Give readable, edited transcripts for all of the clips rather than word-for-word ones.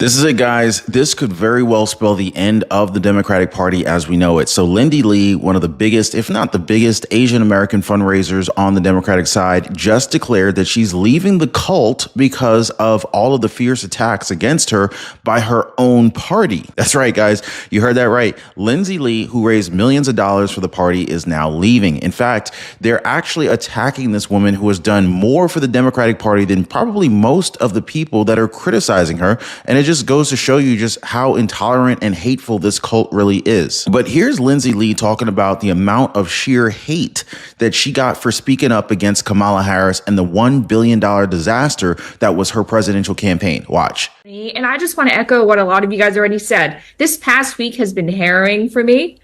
This is it, guys. This could very well spell the end of the Democratic Party as we know it. So Lindy Lee, one of the biggest, if not the biggest, Asian American fundraisers on the Democratic side, just declared that she's leaving the cult because of all of the fierce attacks against her by her own party. That's right, guys. You heard that right. Lindsay Lee, who raised millions of dollars for the party, is now leaving. In fact, they're actually attacking this woman who has done more for the Democratic Party than probably most of the people that are criticizing her. And it just goes to show you just how intolerant and hateful this cult really is. But here's Lindsay Lee talking about the amount of sheer hate that she got for speaking up against Kamala Harris and the $1 billion disaster that was her presidential campaign. Watch. And I just want to echo what a lot of you guys already said. This past week has been harrowing for me.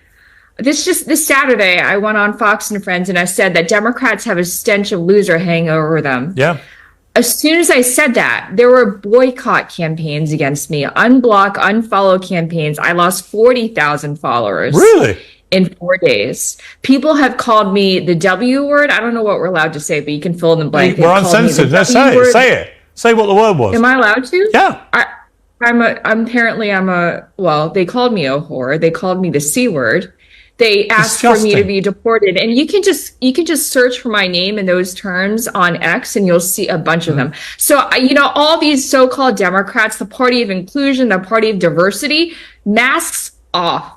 This Saturday, I went on Fox and Friends and I said that Democrats have a stench of loser hanging over them. Yeah. As soon as I said that, there were boycott campaigns against me, unblock, unfollow campaigns. I lost 40,000 followers. Really? In 4 days. People have called me the W word. I don't know what we're allowed to say, but you can fill in the blank. We're uncensored. Let's say it. Say it. Say what the word was. Am I allowed to? Yeah. Well, they called me a whore. They called me the C word. They asked Disgusting. for me to be deported. And you can just search for my name in those terms on X and you'll see a bunch of them. So, all these so-called Democrats, the party of inclusion, the party of diversity, masks off.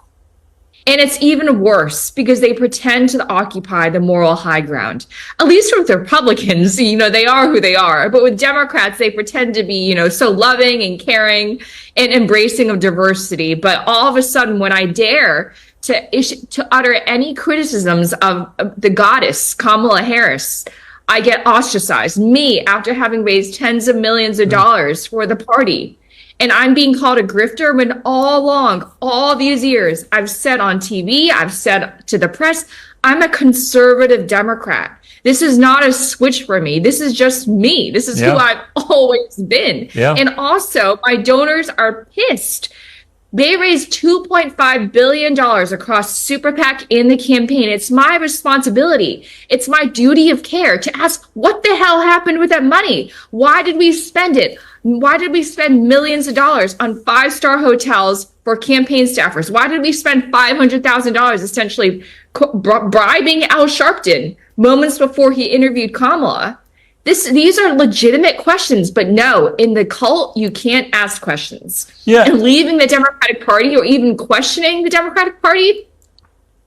And it's even worse because they pretend to occupy the moral high ground. At least with Republicans, they are who they are. But with Democrats, they pretend to be, so loving and caring and embracing of diversity. But all of a sudden, when I dare to utter any criticisms of the goddess, Kamala Harris, I get ostracized. Me, after having raised tens of millions of dollars for the party. And I'm being called a grifter when all along, all these years, I've said on TV, I've said to the press, I'm a conservative Democrat. This is not a switch for me. This is just me. This is who I've always been. Yeah. And also, my donors are pissed. They raised $2.5 billion across Super PAC in the campaign. It's my responsibility. It's my duty of care to ask what the hell happened with that money? Why did we spend it? Why did we spend millions of dollars on five-star hotels for campaign staffers? Why did we spend $500,000 essentially bribing Al Sharpton moments before he interviewed Kamala? These are legitimate questions, but no, in the cult, you can't ask questions. Yeah. And leaving the Democratic Party or even questioning the Democratic Party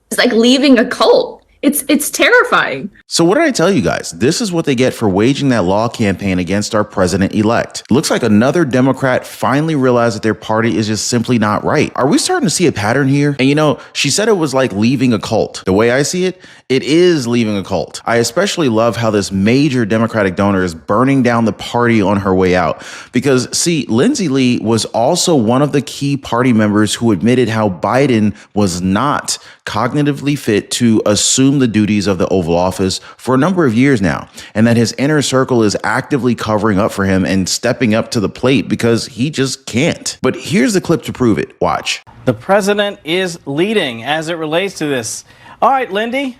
is like leaving a cult. It's terrifying. So what did I tell you guys? This is what they get for waging that law campaign against our president-elect. Looks like another Democrat finally realized that their party is just simply not right. Are we starting to see a pattern here? And she said it was like leaving a cult. The way I see it, it is leaving a cult. I especially love how this major Democratic donor is burning down the party on her way out. Because, see, Lindsay Lee was also one of the key party members who admitted how Biden was not cognitively fit to assume the duties of the Oval Office for a number of years now, and that his inner circle is actively covering up for him and stepping up to the plate because he just can't. But here's the clip to prove it. Watch. The president is leading as it relates to this. All right, Lindy,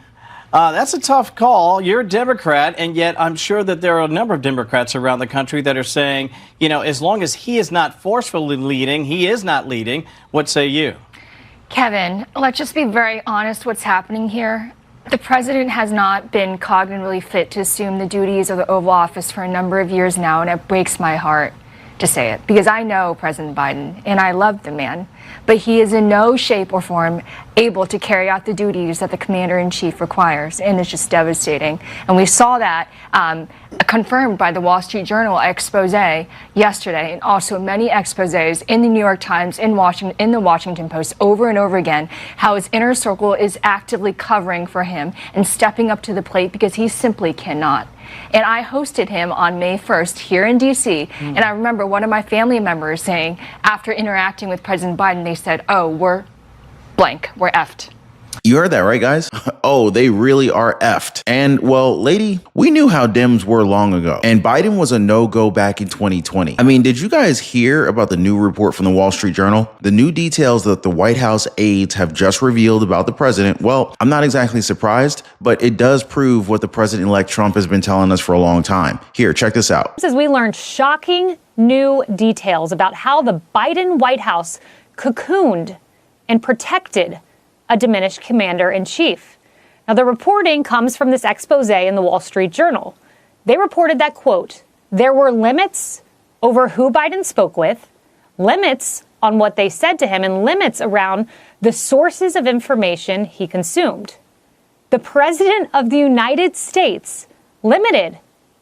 that's a tough call. You're a Democrat, and yet I'm sure that there are a number of Democrats around the country that are saying, as long as he is not forcefully leading, he is not leading. What say you? Kevin, let's just be very honest what's happening here. The president has not been cognitively fit to assume the duties of the Oval Office for a number of years now, and it breaks my heart to say it, because I know President Biden, and I love the man, but he is in no shape or form able to carry out the duties that the commander-in-chief requires, and it's just devastating. And we saw that confirmed by the Wall Street Journal expose yesterday, and also many exposés in the New York Times, in the Washington Post, over and over again, how his inner circle is actively covering for him and stepping up to the plate because he simply cannot. And I hosted him on May 1st here in D.C. And I remember one of my family members saying, after interacting with President Biden, they said, oh, we're blank, we're effed. You heard that right, guys? Oh, they really are effed. And, well, lady, we knew how Dems were long ago. And Biden was a no-go back in 2020. I mean, did you guys hear about the new report from the Wall Street Journal? The new details that the White House aides have just revealed about the president. Well, I'm not exactly surprised, but it does prove what the president-elect Trump has been telling us for a long time. Here, check this out. As we learned shocking new details about how the Biden White House cocooned and protected a diminished commander-in-chief. Now, the reporting comes from this expose in the Wall Street Journal. They reported that, quote, there were limits over who Biden spoke with, limits on what they said to him, and limits around the sources of information he consumed. The President of the United States limited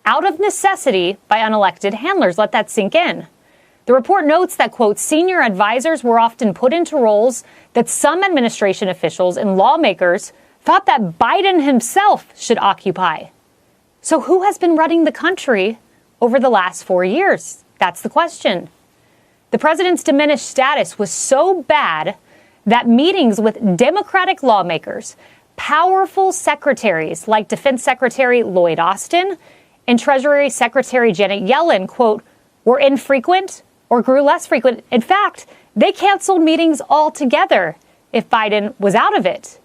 out of necessity by unelected handlers. Let that sink in. The report notes that, quote, senior advisors were often put into roles that some administration officials and lawmakers thought that Biden himself should occupy. So who has been running the country over the last 4 years? That's the question. The president's diminished status was so bad that meetings with Democratic lawmakers, powerful secretaries like Defense Secretary Lloyd Austin and Treasury Secretary Janet Yellen, quote, were infrequent or grew less frequent. In fact, they canceled meetings altogether if Biden was out of it.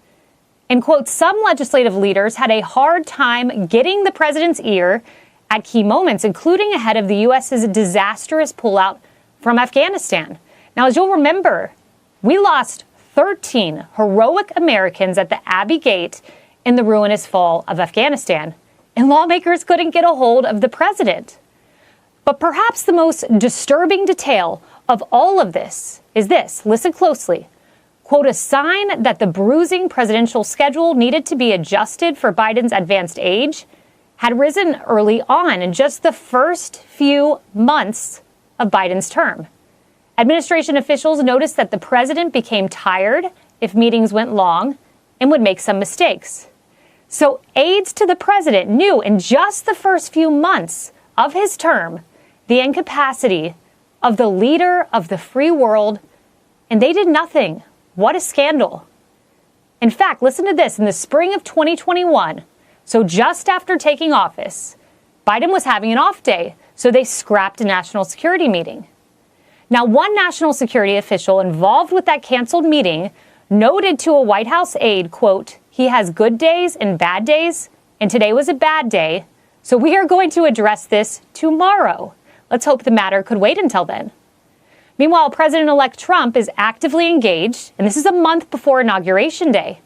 And, quote, some legislative leaders had a hard time getting the president's ear at key moments, including ahead of the U.S.'s disastrous pullout from Afghanistan. Now, as you'll remember, we lost 13 heroic Americans at the Abbey Gate in the ruinous fall of Afghanistan, and lawmakers couldn't get a hold of the president. But perhaps the most disturbing detail of all of this is this. Listen closely. Quote, a sign that the bruising presidential schedule needed to be adjusted for Biden's advanced age had risen early on in just the first few months of Biden's term. Administration officials noticed that the president became tired if meetings went long and would make some mistakes. So aides to the president knew in just the first few months of his term the incapacity of the leader of the free world, and they did nothing. What a scandal. In fact, listen to this. In the spring of 2021, so just after taking office, Biden was having an off day, so they scrapped a national security meeting. Now, one national security official involved with that canceled meeting noted to a White House aide, quote, he has good days and bad days, and today was a bad day, so we are going to address this tomorrow. Let's hope the matter could wait until then. Meanwhile, President-elect Trump is actively engaged, and this is a month before Inauguration Day.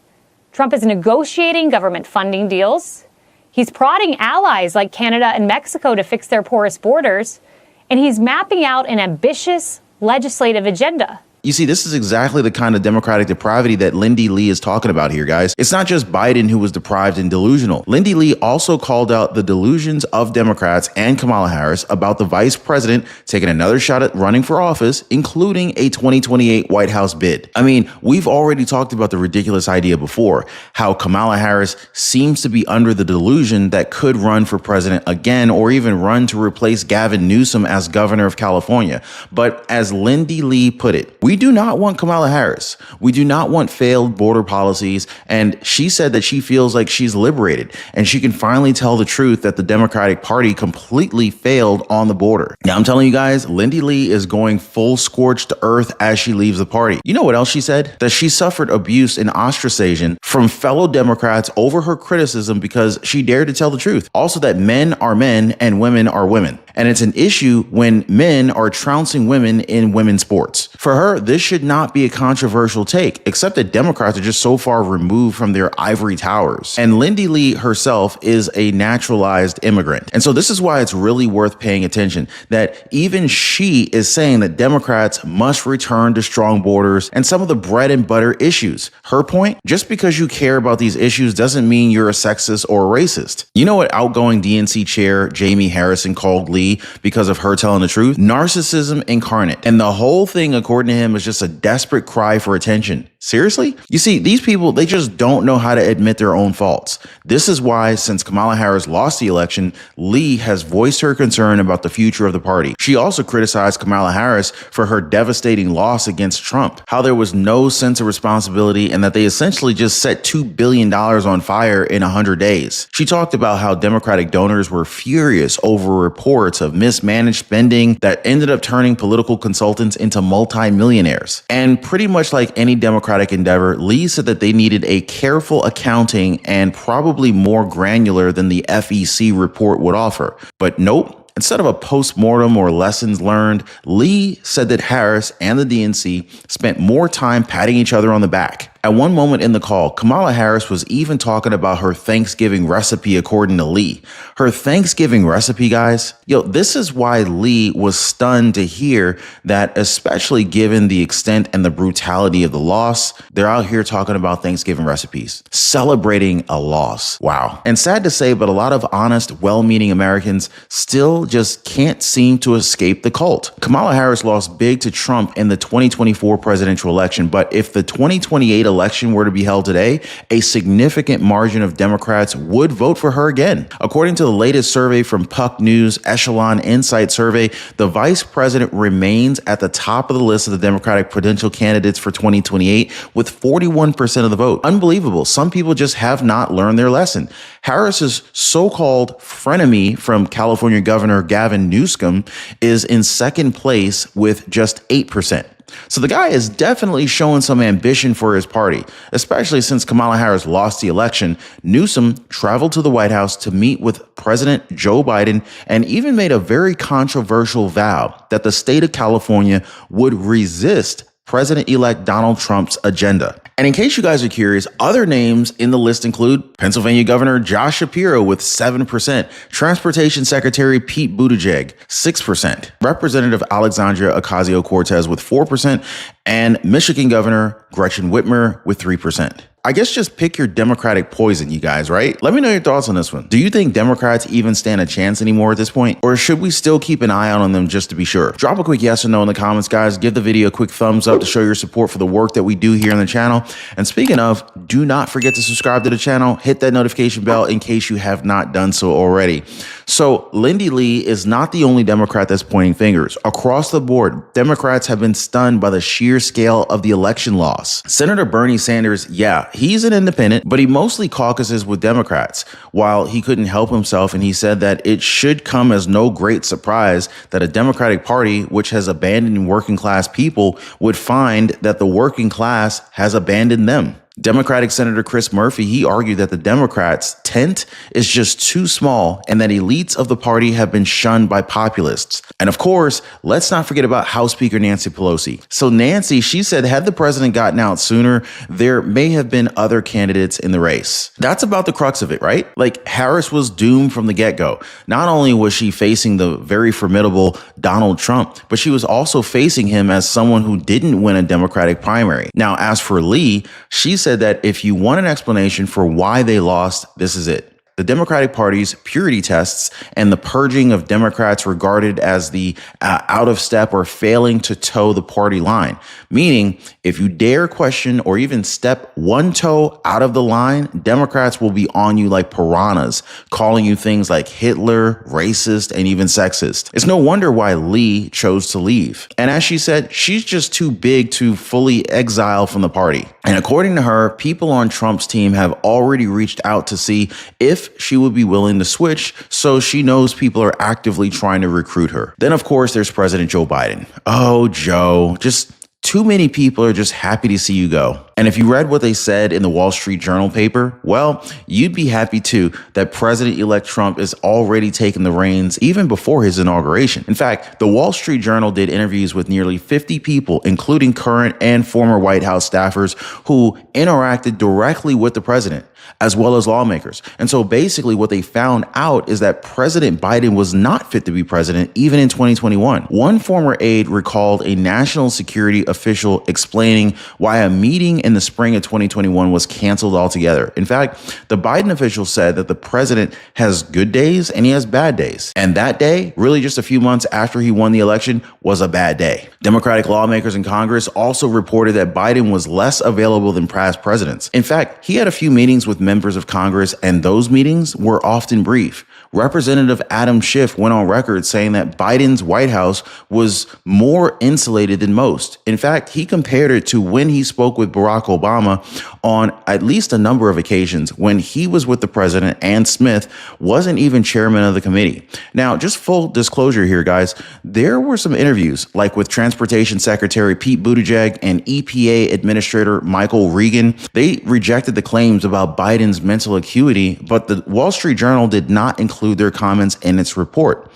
Trump is negotiating government funding deals. He's prodding allies like Canada and Mexico to fix their porous borders, and he's mapping out an ambitious legislative agenda. You see, this is exactly the kind of Democratic depravity that Lindy Lee is talking about here, guys. It's not just Biden who was deprived and delusional. Lindy Lee also called out the delusions of Democrats and Kamala Harris about the vice president taking another shot at running for office, including a 2028 White House bid. I mean, we've already talked about the ridiculous idea before, how Kamala Harris seems to be under the delusion that could run for president again or even run to replace Gavin Newsom as governor of California. But as Lindy Lee put it, we do not want Kamala Harris. We do not want failed border policies. And she said that she feels like she's liberated and she can finally tell the truth that the Democratic Party completely failed on the border. Now, I'm telling you guys, Lindy Lee is going full scorched earth as she leaves the party. You know what else she said? That she suffered abuse and ostracization from fellow Democrats over her criticism because she dared to tell the truth. Also that men are men and women are women. And it's an issue when men are trouncing women in women's sports. For her, this should not be a controversial take, except that Democrats are just so far removed from their ivory towers. And Lindy Lee herself is a naturalized immigrant. And so this is why it's really worth paying attention that even she is saying that Democrats must return to strong borders and some of the bread and butter issues. Her point, just because you care about these issues doesn't mean you're a sexist or a racist. You know what outgoing DNC chair Jamie Harrison called Lee because of her telling the truth? Narcissism incarnate. And the whole thing, according to him, is just a desperate cry for attention. Seriously? You see, these people, they just don't know how to admit their own faults. This is why, since Kamala Harris lost the election, Lee has voiced her concern about the future of the party. She also criticized Kamala Harris for her devastating loss against Trump, how there was no sense of responsibility and that they essentially just set $2 billion on fire in 100 days. She talked about how Democratic donors were furious over reports of mismanaged spending that ended up turning political consultants into multimillionaires. And pretty much like any Democratic endeavor, Lee said that they needed a careful accounting and probably more granular than the FEC report would offer. But nope. Instead of a postmortem or lessons learned, Lee said that Harris and the DNC spent more time patting each other on the back. At one moment in the call, Kamala Harris was even talking about her Thanksgiving recipe, according to Lee. Her Thanksgiving recipe, guys? This is why Lee was stunned to hear that, especially given the extent and the brutality of the loss, they're out here talking about Thanksgiving recipes, celebrating a loss. Wow. And sad to say, but a lot of honest, well-meaning Americans still just can't seem to escape the cult. Kamala Harris lost big to Trump in the 2024 presidential election, but if the 2028 election were to be held today, a significant margin of Democrats would vote for her again. According to the latest survey from Puck News Echelon Insight Survey, the vice president remains at the top of the list of the Democratic potential candidates for 2028 with 41% of the vote. Unbelievable. Some people just have not learned their lesson. Harris's so-called frenemy from California Governor Gavin Newsom is in second place with just 8%. So the guy is definitely showing some ambition for his party, especially since Kamala Harris lost the election. Newsom traveled to the White House to meet with President Joe Biden and even made a very controversial vow that the state of California would resist President-elect Donald Trump's agenda. And in case you guys are curious, other names in the list include Pennsylvania Governor Josh Shapiro with 7%, Transportation Secretary Pete Buttigieg, 6%, Representative Alexandria Ocasio-Cortez with 4%, and Michigan Governor Gretchen Whitmer with 3%. I guess just pick your Democratic poison, you guys, right? Let me know your thoughts on this one. Do you think Democrats even stand a chance anymore at this point? Or should we still keep an eye out on them just to be sure? Drop a quick yes or no in the comments, guys. Give the video a quick thumbs up to show your support for the work that we do here on the channel. And speaking of, do not forget to subscribe to the channel. Hit that notification bell in case you have not done so already. So Lindy Lee is not the only Democrat that's pointing fingers. Across the board, Democrats have been stunned by the sheer scale of the election loss. Senator Bernie Sanders, he's an independent, but he mostly caucuses with Democrats. While he couldn't help himself, and he said that it should come as no great surprise that a Democratic Party, which has abandoned working class people, would find that the working class has abandoned them. Democratic Senator Chris Murphy, he argued that the Democrats' tent is just too small and that elites of the party have been shunned by populists. And of course, let's not forget about House Speaker Nancy Pelosi. So Nancy, she said, had the president gotten out sooner, there may have been other candidates in the race. That's about the crux of it, right? Like, Harris was doomed from the get-go. Not only was she facing the very formidable Donald Trump, but she was also facing him as someone who didn't win a Democratic primary. Now, as for Lee, she said that if you want an explanation for why they lost, this is it. The Democratic Party's purity tests and the purging of Democrats regarded as the out of step or failing to toe the party line. Meaning, if you dare question or even step one toe out of the line, Democrats will be on you like piranhas, calling you things like Hitler, racist, and even sexist. It's no wonder why Lee chose to leave. And as she said, she's just too big to fully exile from the party. And according to her, people on Trump's team have already reached out to see if she would be willing to switch, so she knows people are actively trying to recruit her. Then, of course, there's President Joe Biden. Oh, Joe, just too many people are just happy to see you go. And if you read what they said in the Wall Street Journal paper, well, you'd be happy too that President-elect Trump is already taking the reins even before his inauguration. In fact, the Wall Street Journal did interviews with nearly 50 people, including current and former White House staffers who interacted directly with the president, as well as lawmakers. And so basically what they found out is that President Biden was not fit to be president even in 2021. One former aide recalled a national security official explaining why a meeting in the spring of 2021 was canceled altogether. In fact, the Biden official said that the president has good days and he has bad days. And that day, really just a few months after he won the election, was a bad day. Democratic lawmakers in Congress also reported that Biden was less available than past presidents. In fact, he had a few meetings with members of Congress, and those meetings were often brief. Representative Adam Schiff went on record saying that Biden's White House was more insulated than most. In fact, he compared it to when he spoke with Barack Obama on at least a number of occasions when he was with the president and Smith wasn't even chairman of the committee. Now, just full disclosure here, guys, there were some interviews like with Transportation Secretary Pete Buttigieg and EPA Administrator Michael Regan. They rejected the claims about Biden's mental acuity, but the Wall Street Journal did not include include their comments in its report.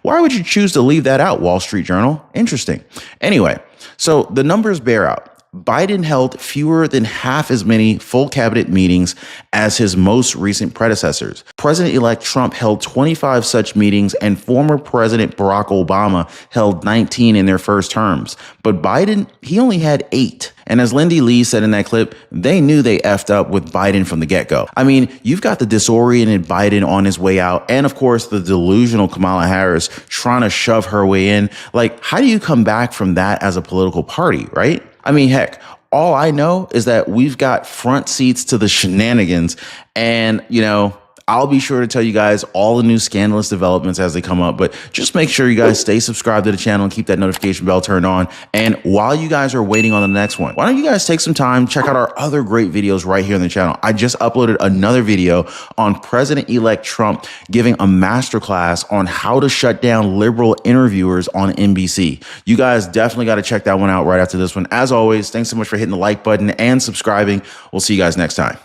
Why would you choose to leave that out, Wall Street Journal? Interesting. Anyway, so the numbers bear out. Biden held fewer than half as many full cabinet meetings as his most recent predecessors. President-elect Trump held 25 such meetings, and former President Barack Obama held 19 in their first terms. But Biden, he only had 8. And as Lindy Lee said in that clip, they knew they effed up with Biden from the get-go. I mean, you've got the disoriented Biden on his way out, and of course, the delusional Kamala Harris trying to shove her way in. Like, how do you come back from that as a political party, right? I mean, heck, all I know is that we've got front seats to the shenanigans, and, I'll be sure to tell you guys all the new scandalous developments as they come up, but just make sure you guys stay subscribed to the channel and keep that notification bell turned on. And while you guys are waiting on the next one, why don't you guys take some time, check out our other great videos right here on the channel. I just uploaded another video on President-elect Trump giving a masterclass on how to shut down liberal interviewers on NBC. You guys definitely got to check that one out right after this one. As always, thanks so much for hitting the like button and subscribing. We'll see you guys next time.